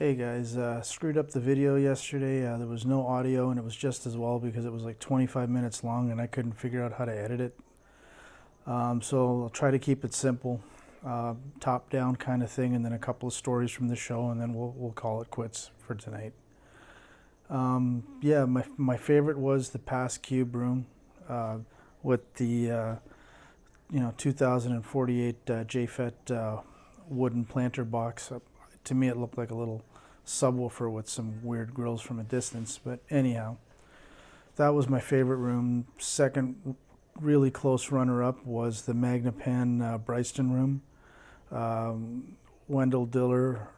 Hey guys, screwed up the video yesterday. There was no audio and it was just as well because it was like 25 minutes long and I couldn't figure out how to edit it. So I'll try to keep it simple, top down kind of thing, and then a couple of stories from the show, and then we'll call it quits for tonight. Yeah, my favorite was the past cube room with the 2048 JFET wooden planter box. To me, it looked like a little subwoofer with some weird grills from a distance. But anyhow, that was my favorite room. Second, really close runner-up was the Magnapan Bryston room. Wendell Diller,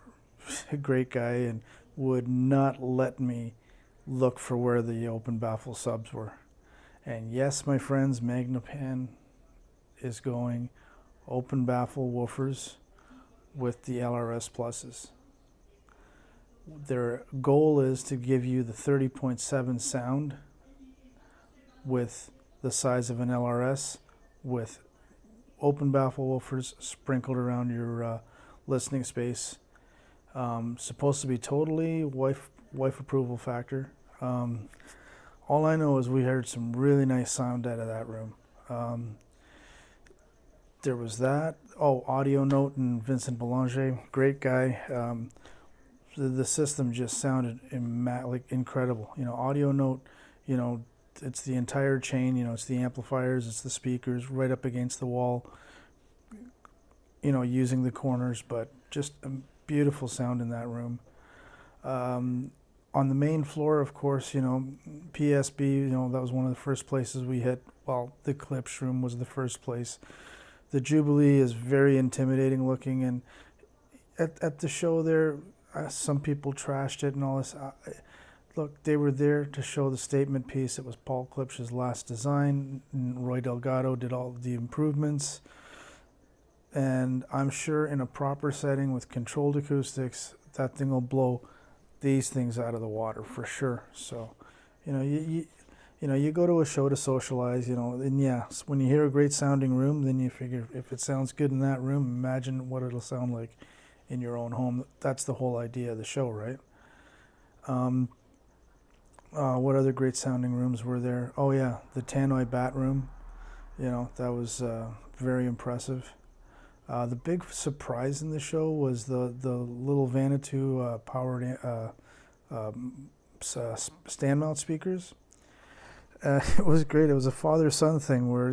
a great guy, and would not let me look for where the open baffle subs were. And yes, my friends, Magnapan is going open baffle woofers with the LRS pluses. Their goal is to give you the 30.7 sound with the size of an LRS with open baffle woofers sprinkled around your listening space. Supposed to be totally wife approval factor. All I know is we heard some really nice sound out of that room. There was that. Oh, Audio Note and Vincent Belanger, great guy. The system just sounded like incredible. Audio Note, it's the entire chain. It's the amplifiers, it's the speakers right up against the wall. Using the corners, but just a beautiful sound in that room. On the main floor, of course, PSB. That was one of the first places we hit. Well, the Clips room was the first place. The Jubilee is very intimidating looking, and at the show there, some people trashed it and all this. Look, they were there to show the statement piece. It was Paul Klipsch's last design, and Roy Delgado did all the improvements. And I'm sure in a proper setting with controlled acoustics, that thing will blow these things out of the water for sure. So, you go to a show to socialize, and yeah, when you hear a great sounding room, then you figure if it sounds good in that room, imagine what it'll sound like in your own home. That's the whole idea of the show, right? What other great sounding rooms were there? Oh yeah, the Tannoy Bat room. That was very impressive. The big surprise in the show was the little Vanuatu powered stand mount speakers. It was great. It was a father-son thing where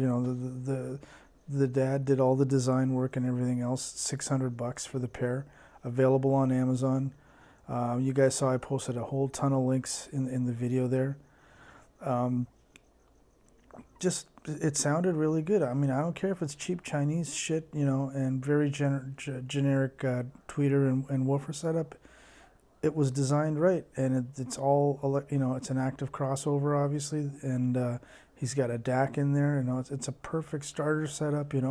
the dad did all the design work and everything else. $600 for the pair, available on Amazon. You guys saw I posted a whole ton of links in the video there. It sounded really good. I mean, I don't care if it's cheap Chinese shit, and very generic tweeter and woofer setup. It was designed right, and it's all, it's an active crossover, obviously, and he's got a DAC in there. It's a perfect starter setup. He had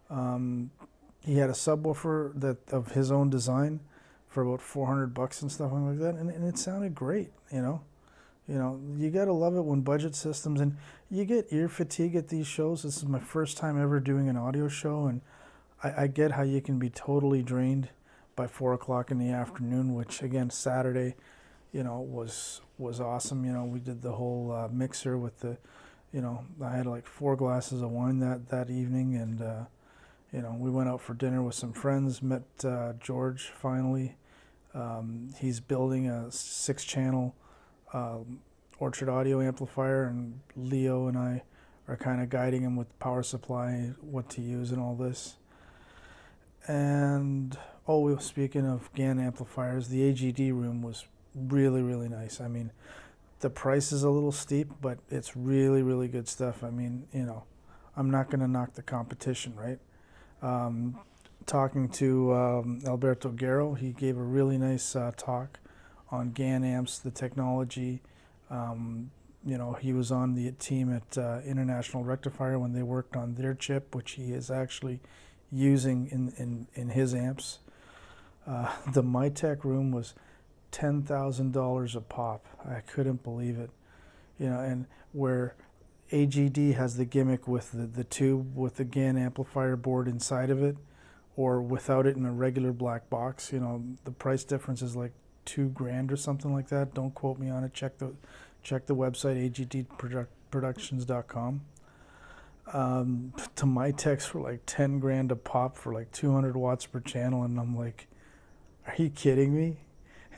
a subwoofer of his own design for about $400 and stuff like that, and it sounded great. You gotta love it when budget systems, and you get ear fatigue at these shows. This is my first time ever doing an audio show, and I get how you can be totally drained by 4 o'clock in the afternoon, which again, Saturday, was awesome. We did the whole mixer with the, I had like 4 glasses of wine that evening, and we went out for dinner with some friends, met George finally. He's building a 6-channel Orchard Audio amplifier, and Leo and I are kind of guiding him with the power supply, what to use and all this. And speaking of GAN amplifiers, the AGD room was really, really nice. I mean, the price is a little steep, but it's really, really good stuff. I mean, I'm not going to knock the competition, right? Talking to Alberto Guerro, he gave a really nice talk on GAN amps, the technology. He was on the team at International Rectifier when they worked on their chip, which he is actually using in his amps. The MyTech room was $10,000 a pop. I couldn't believe it. And where AGD has the gimmick with the tube with the GAN amplifier board inside of it, or without it in a regular black box. You know, the price difference is like $2,000 or something like that. Don't quote me on it. Check the website, agtproductions.com. To my techs for like 10 grand a pop for like 200 watts per channel, and I'm like, are you kidding me?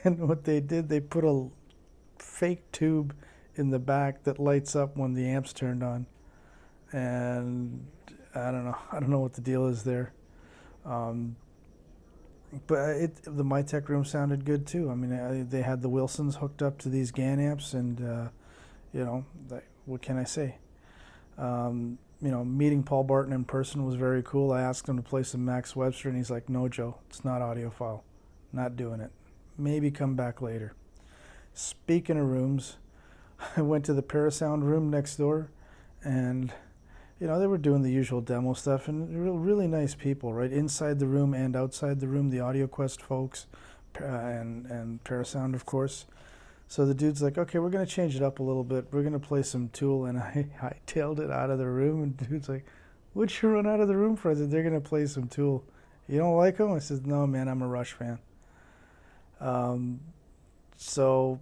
And what they did, they put a fake tube in the back that lights up when the amp's turned on, and I don't know what the deal is there. But the MyTech room sounded good too. I mean, they had the Wilsons hooked up to these GAN amps, and you know, what can I say? You know, meeting Paul Barton in person was very cool. I asked him to play some Max Webster, and he's like, "No, Joe, it's not audiophile. Not doing it. Maybe come back later." Speaking of rooms, I went to the Parasound room next door, and you know, they were doing the usual demo stuff, and really nice people, right? Inside the room and outside the room, the AudioQuest folks, and Parasound, of course. So the dude's like, okay, we're going to change it up a little bit. We're going to play some Tool, and I tailed it out of the room, and the dude's like, what'd you run out of the room for? I said, they're going to play some Tool. You don't like them? I said, no, man, I'm a Rush fan. So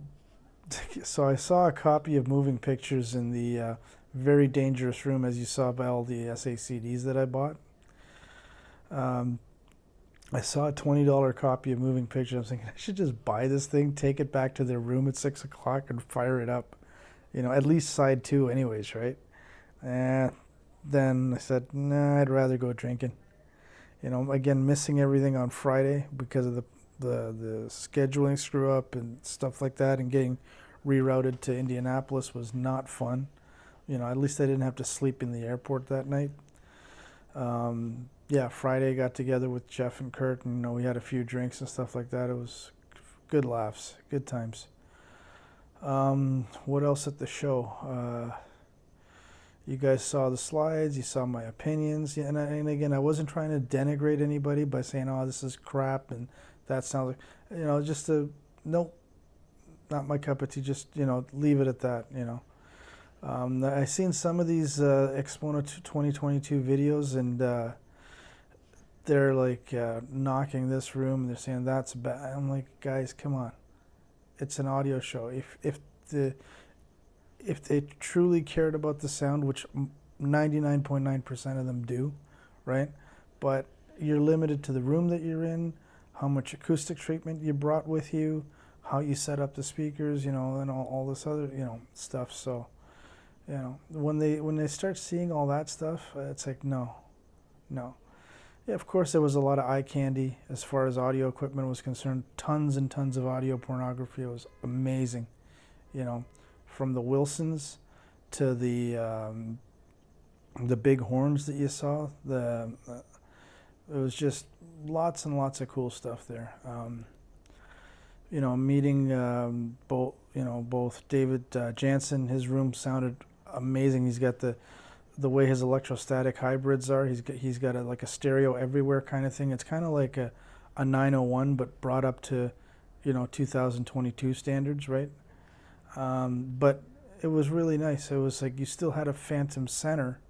I saw a copy of Moving Pictures in the Very Dangerous Room, as you saw by all the SACDs that I bought. I saw a $20 copy of Moving Pictures. I was thinking, I should just buy this thing, take it back to their room at 6 o'clock and fire it up. You know, at least side 2 anyways, right? Then I said, nah, I'd rather go drinking. You know, again, missing everything on Friday because of the scheduling screw up and stuff like that, and getting rerouted to Indianapolis was not fun. You know, at least I didn't have to sleep in the airport that night. Yeah, Friday got together with Jeff and Kurt, and you know, we had a few drinks and stuff like that. It was good laughs, good times. What else at the show? You guys saw the slides, you saw my opinions, and again, I wasn't trying to denigrate anybody by saying, oh, this is crap, and that sounds like, you know, just nope, not my cup of tea, just, you know, leave it at that, you know. I've seen some of these Axpona 2022 videos, and they're like knocking this room, and they're saying that's bad. I'm like, guys, come on, it's an audio show. If they truly cared about the sound, which 99.9% of them do, right? But you're limited to the room that you're in, how much acoustic treatment you brought with you, how you set up the speakers, you know, and all this other, you know, stuff. So, you know, when they start seeing all that stuff, it's like, no. Yeah, of course, there was a lot of eye candy as far as audio equipment was concerned. Tons and tons of audio pornography. It was amazing, you know, from the Wilsons to the big horns that you saw. It was just lots and lots of cool stuff there. You know, meeting both David Jansen. His room sounded amazing. He's got the way his electrostatic hybrids are. He's got like a stereo everywhere kind of thing. It's kind of like a 901, but brought up to, you know, 2022 standards, right? But it was really nice. It was like you still had a phantom center,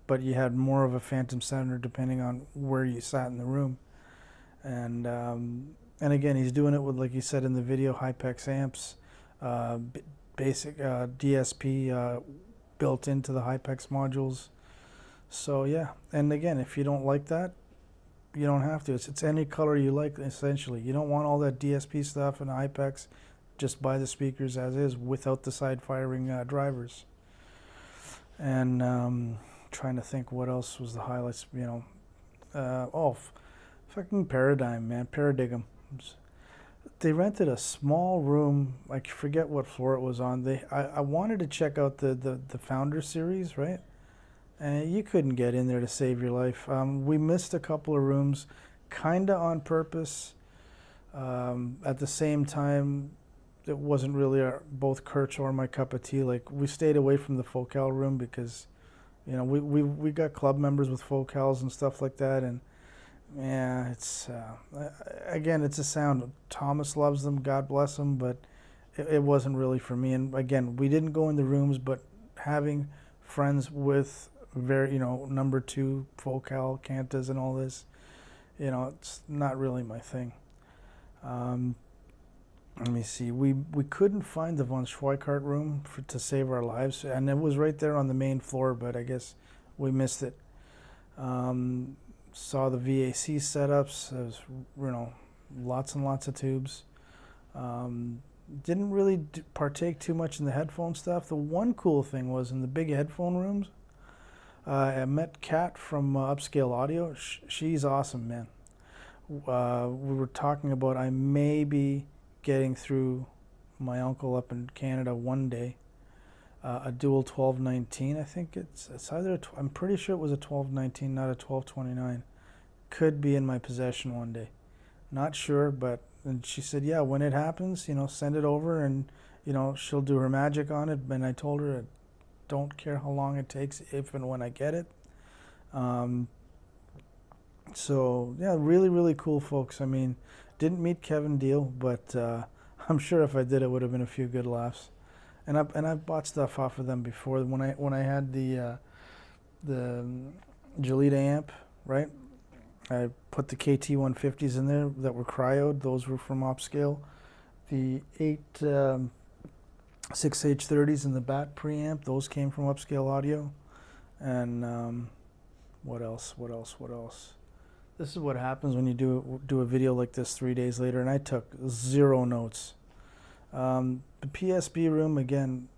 but you had more of a phantom center depending on where you sat in the room. And again, he's doing it with, like you said in the video, Hypex amps, basic DSP built into the Hypex modules. So yeah, and again, if you don't like that, you don't have to. It's any color you like, essentially. You don't want all that DSP stuff and Hypex. Just buy the speakers as is without the side firing drivers. And trying to think what else was the highlights, you know. Fucking Paradigm, man. Paradigm. They rented a small room. I forget what floor it was on. I wanted to check out the Founder series, right? And you couldn't get in there to save your life. We missed a couple of rooms, kind of on purpose. At the same time, it wasn't really both Kurt's or my cup of tea. Like, we stayed away from the Focal room because, you know, we got club members with Focals and stuff like that, and yeah, it's again, it's a sound. Thomas loves them, God bless him, but it wasn't really for me. And again, we didn't go in the rooms, but having friends with very, you know, number 2 Focal Cantas and all this, you know, it's not really my thing. Let me see. We couldn't find the von Schweikart room to save our lives, and it was right there on the main floor, but I guess we missed it. Saw the VAC setups. There was, you know, lots and lots of tubes. Didn't really partake too much in the headphone stuff. The one cool thing was in the big headphone rooms, I met Kat from Upscale Audio. She's awesome, man. We were talking about I may be getting through my uncle up in Canada one day. A dual 1219, I think it's either I'm pretty sure it was a 1219, not a 1229. Could be in my possession one day. Not sure, but and she said, yeah, when it happens, you know, send it over, and you know, she'll do her magic on it. And I told her I don't care how long it takes, if and when I get it. So yeah, really, really cool folks. I mean, didn't meet Kevin Deal, but I'm sure if I did, it would have been a few good laughs. And I've bought stuff off of them before. When I had the Gelita amp, right? I put the KT150s in there that were cryoed. Those were from Upscale. The 6H30s in the BAT preamp, those came from Upscale Audio. And what else? This is what happens when you do a video like this 3 days later, and I took 0 notes. The PSB room, again,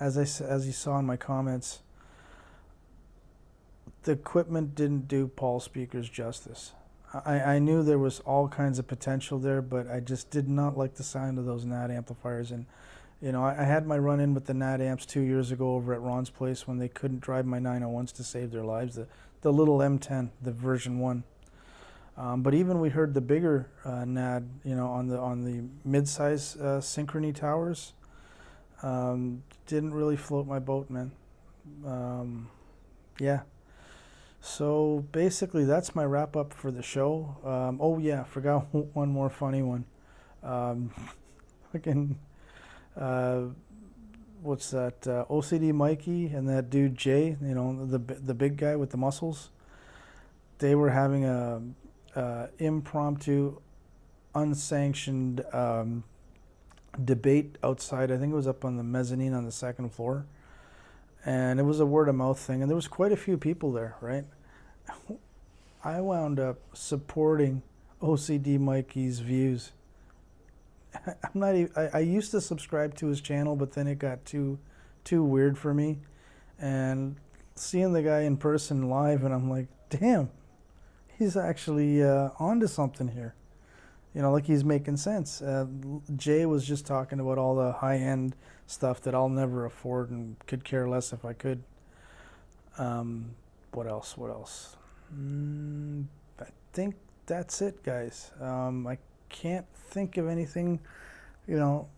as you saw in my comments, the equipment didn't do Paul speakers justice. I knew there was all kinds of potential there, but I just did not like the sound of those NAD amplifiers. And you know, I had my run-in with the NAD amps 2 years ago over at Ron's place when they couldn't drive my 901s to save their lives. The little M10, the version 1. But even we heard the bigger NAD, you know, on the mid-size Synchrony towers, didn't really float my boat, man. Yeah. So basically, that's my wrap up for the show. Oh yeah, forgot one more funny one. Fucking, what's that? OCD Mikey and that dude Jay, you know, the big guy with the muscles. They were having a impromptu, unsanctioned debate outside. I think it was up on the mezzanine on the second floor, and it was a word of mouth thing, and there was quite a few people there, right? I wound up supporting OCD Mikey's views. I'm not even, I used to subscribe to his channel, but then it got too weird for me, and seeing the guy in person live, and I'm like, damn, he's actually onto something here. You know, like he's making sense. Jay was just talking about all the high-end stuff that I'll never afford and could care less if I could. What else? I think that's it, guys. I can't think of anything, you know,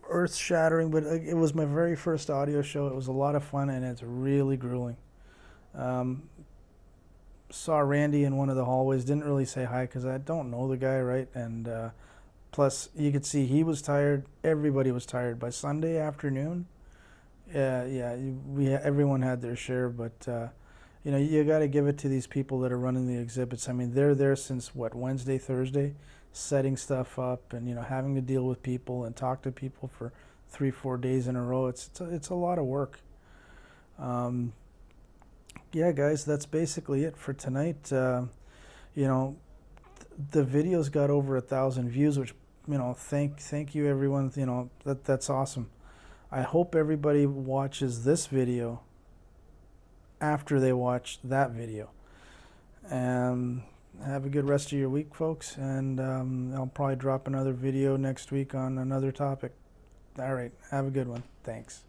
earth-shattering, but it was my very first audio show. It was a lot of fun, and it's really grueling. Saw Randy in one of the hallways, didn't really say hi because I don't know the guy, right? And plus, you could see he was tired. Everybody was tired. By Sunday afternoon, everyone had their share, but you know, you got to give it to these people that are running the exhibits. I mean, they're there since what, Wednesday, Thursday, setting stuff up, and you know, having to deal with people and talk to people for 3-4 days in a row. It's a lot of work. Yeah, guys, that's basically it for tonight. You know, the video's got over 1,000 views, which, you know, thank you everyone. You know, that's awesome. I hope everybody watches this video after they watch that video. And have a good rest of your week, folks. And I'll probably drop another video next week on another topic. All right, have a good one. Thanks.